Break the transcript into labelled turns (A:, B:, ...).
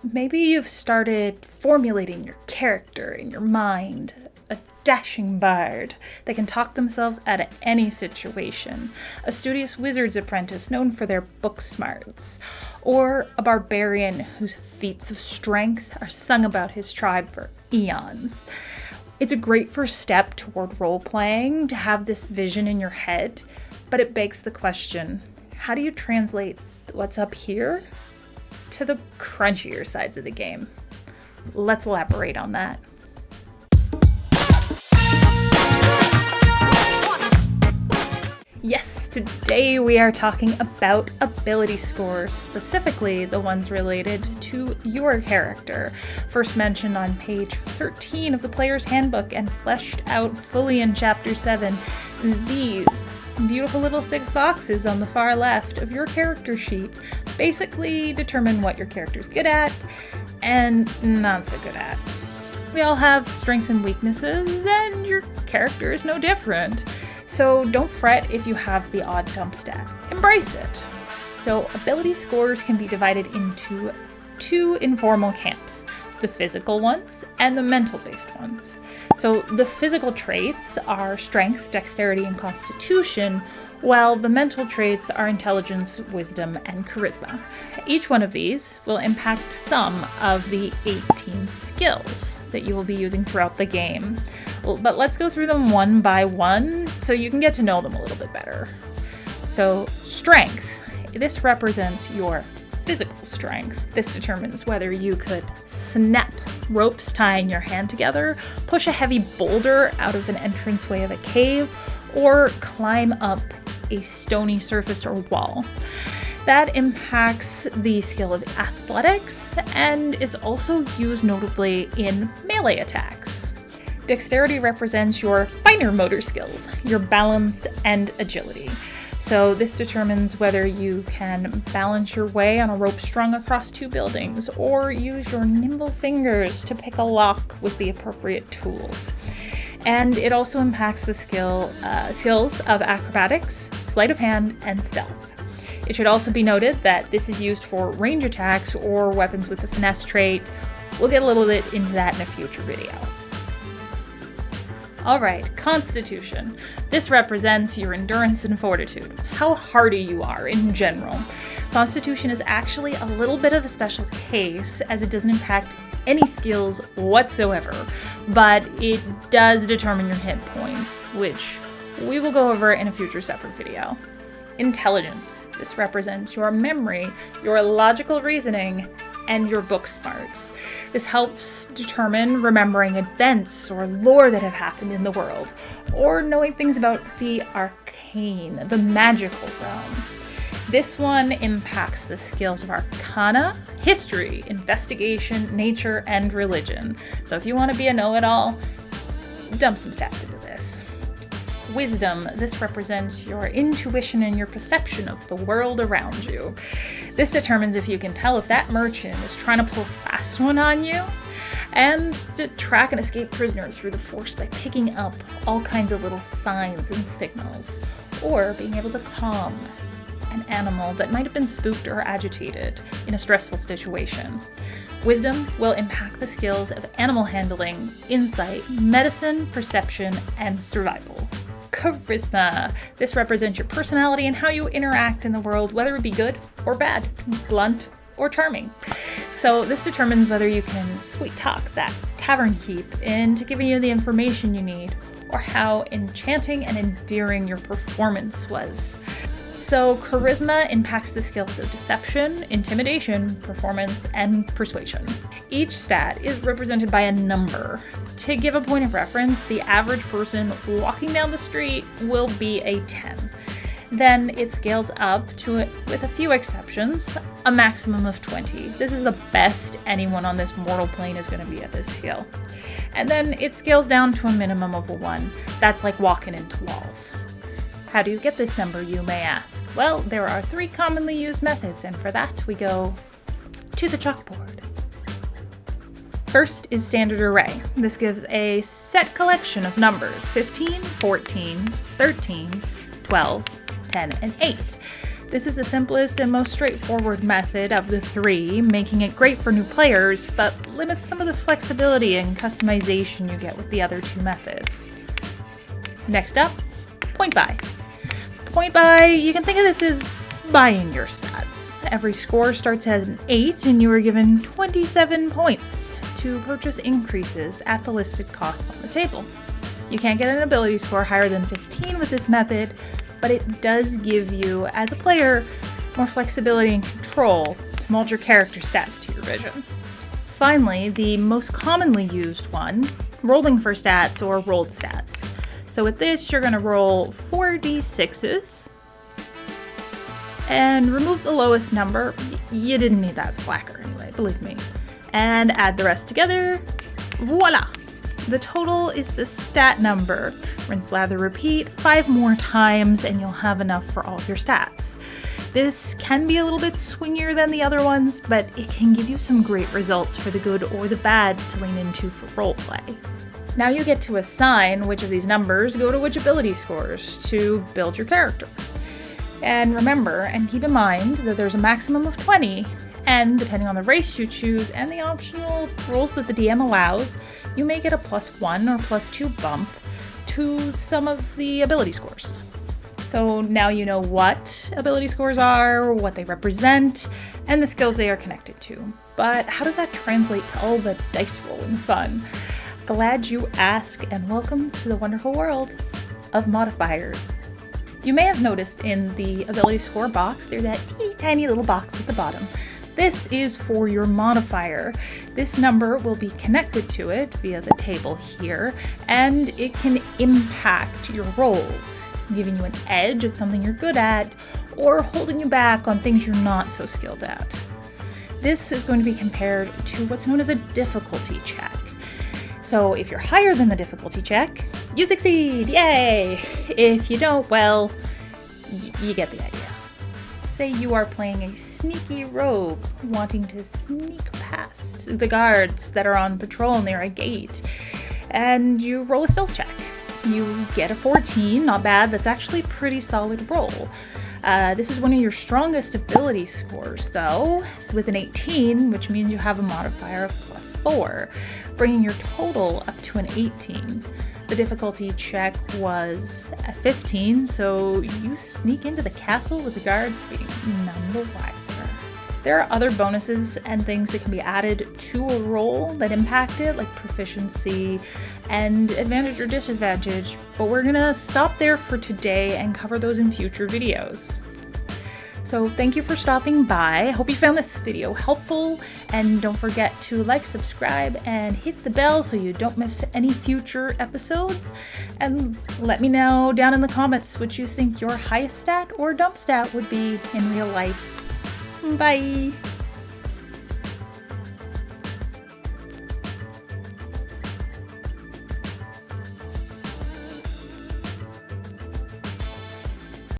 A: Maybe you've started formulating your character in your mind, a dashing bard that can talk themselves out of any situation, a studious wizard's apprentice known for their book smarts, or a barbarian whose feats of strength are sung about his tribe for eons. It's a great first step toward role-playing to have this vision in your head, but it begs the question, how do you translate what's up here to the crunchier sides of the game? Let's elaborate on that. Yes, today we are talking about ability scores, specifically the ones related to your character. First mentioned on page 13 of the Player's Handbook and fleshed out fully in Chapter 7. These beautiful little 6 boxes on the far left of your character sheet basically determine what your character's good at and not so good at. We all have strengths and weaknesses, and your character is no different. So don't fret if you have the odd dump stat. Embrace it. So ability scores can be divided into 2 informal camps, the physical ones and the mental-based ones. So the physical traits are strength, dexterity, and constitution, while the mental traits are intelligence, wisdom, and charisma. Each one of these will impact some of the 18 skills that you will be using throughout the game. But let's go through them one by one so you can get to know them a little bit better. So strength, this represents your physical strength. This determines whether you could snap ropes tying your hand together, push a heavy boulder out of an entranceway of a cave, or climb up a stony surface or wall. That impacts the skill of athletics, and it's also used notably in melee attacks. Dexterity represents your finer motor skills, your balance and agility. So this determines whether you can balance your way on a rope strung across 2 buildings, or use your nimble fingers to pick a lock with the appropriate tools. And it also impacts the skills of acrobatics, sleight of hand, and stealth. It should also be noted that this is used for range attacks or weapons with the finesse trait. We'll get a little bit into that in a future video. Alright, constitution. This represents your endurance and fortitude, how hardy you are in general. Constitution is actually a little bit of a special case as it doesn't impact any skills whatsoever, but it does determine your hit points, which we will go over in a future separate video. Intelligence. This represents your memory, your logical reasoning, and your book smarts. This helps determine remembering events or lore that have happened in the world, or knowing things about the arcane, the magical realm. This one impacts the skills of Arcana, History, Investigation, Nature, and Religion. So if you want to be a know-it-all, dump some stats into this. Wisdom. This represents your intuition and your perception of the world around you. This determines if you can tell if that merchant is trying to pull a fast one on you, and to track and escape prisoners through the force by picking up all kinds of little signs and signals, or being able to calm an animal that might have been spooked or agitated in a stressful situation. Wisdom will impact the skills of animal handling, insight, medicine, perception, and survival. Charisma. This represents your personality and how you interact in the world, whether it be good or bad, blunt or charming. So this determines whether you can sweet talk that tavern keep into giving you the information you need, or how enchanting and endearing your performance was. So charisma impacts the skills of deception, intimidation, performance, and persuasion. Each stat is represented by a number. To give a point of reference, the average person walking down the street will be a 10. Then it scales up to, with a few exceptions, a maximum of 20. This is the best anyone on this mortal plane is going to be at this skill. And then it scales down to a minimum of a 1. That's like walking into walls. How do you get this number, you may ask? Well, there are 3 commonly used methods, and for that we go to the chalkboard. First is standard array. This gives a set collection of numbers, 15, 14, 13, 12, 10, and 8. This is the simplest and most straightforward method of the three, making it great for new players, but limits some of the flexibility and customization you get with the other two methods. Next up, point buy. Point buy, you can think of this as buying your stats. Every score starts at an 8 and you are given 27 points to purchase increases at the listed cost on the table. You can't get an ability score higher than 15 with this method, but it does give you, as a player, more flexibility and control to mold your character stats to your vision. Finally, the most commonly used one, rolling for stats or rolled stats. So with this, you're going to roll 4d6s and remove the lowest number. You didn't need that slacker anyway, believe me. And add the rest together. Voila! The total is the stat number. Rinse, lather, repeat 5 more times and you'll have enough for all of your stats. This can be a little bit swingier than the other ones, but it can give you some great results for the good or the bad to lean into for roleplay. Now you get to assign which of these numbers go to which ability scores to build your character. And remember, and keep in mind, that there's a maximum of 20, and depending on the race you choose and the optional rules that the DM allows, you may get a +1 or +2 bump to some of the ability scores. So now you know what ability scores are, what they represent, and the skills they are connected to. But how does that translate to all the dice rolling fun? Glad you asked, and welcome to the wonderful world of modifiers. You may have noticed in the ability score box, there's that teeny tiny little box at the bottom. This is for your modifier. This number will be connected to it via the table here, and it can impact your rolls, giving you an edge at something you're good at, or holding you back on things you're not so skilled at. This is going to be compared to what's known as a difficulty check. So if you're higher than the difficulty check, you succeed, yay! If you don't, well, you get the idea. Say you are playing a sneaky rogue, wanting to sneak past the guards that are on patrol near a gate, and you roll a stealth check. You get a 14, not bad, that's actually a pretty solid roll. This is one of your strongest ability scores though, so with an 18, which means you have a modifier of +4, bringing your total up to an 18. The difficulty check was a 15, so you sneak into the castle with the guards being none the wiser. There are other bonuses and things that can be added to a roll that impact it, like proficiency and advantage or disadvantage, but we're gonna stop there for today and cover those in future videos. So thank you for stopping by. I hope you found this video helpful, and don't forget to like, subscribe, and hit the bell so you don't miss any future episodes. And let me know down in the comments which you think your highest stat or dump stat would be in real life. Bye!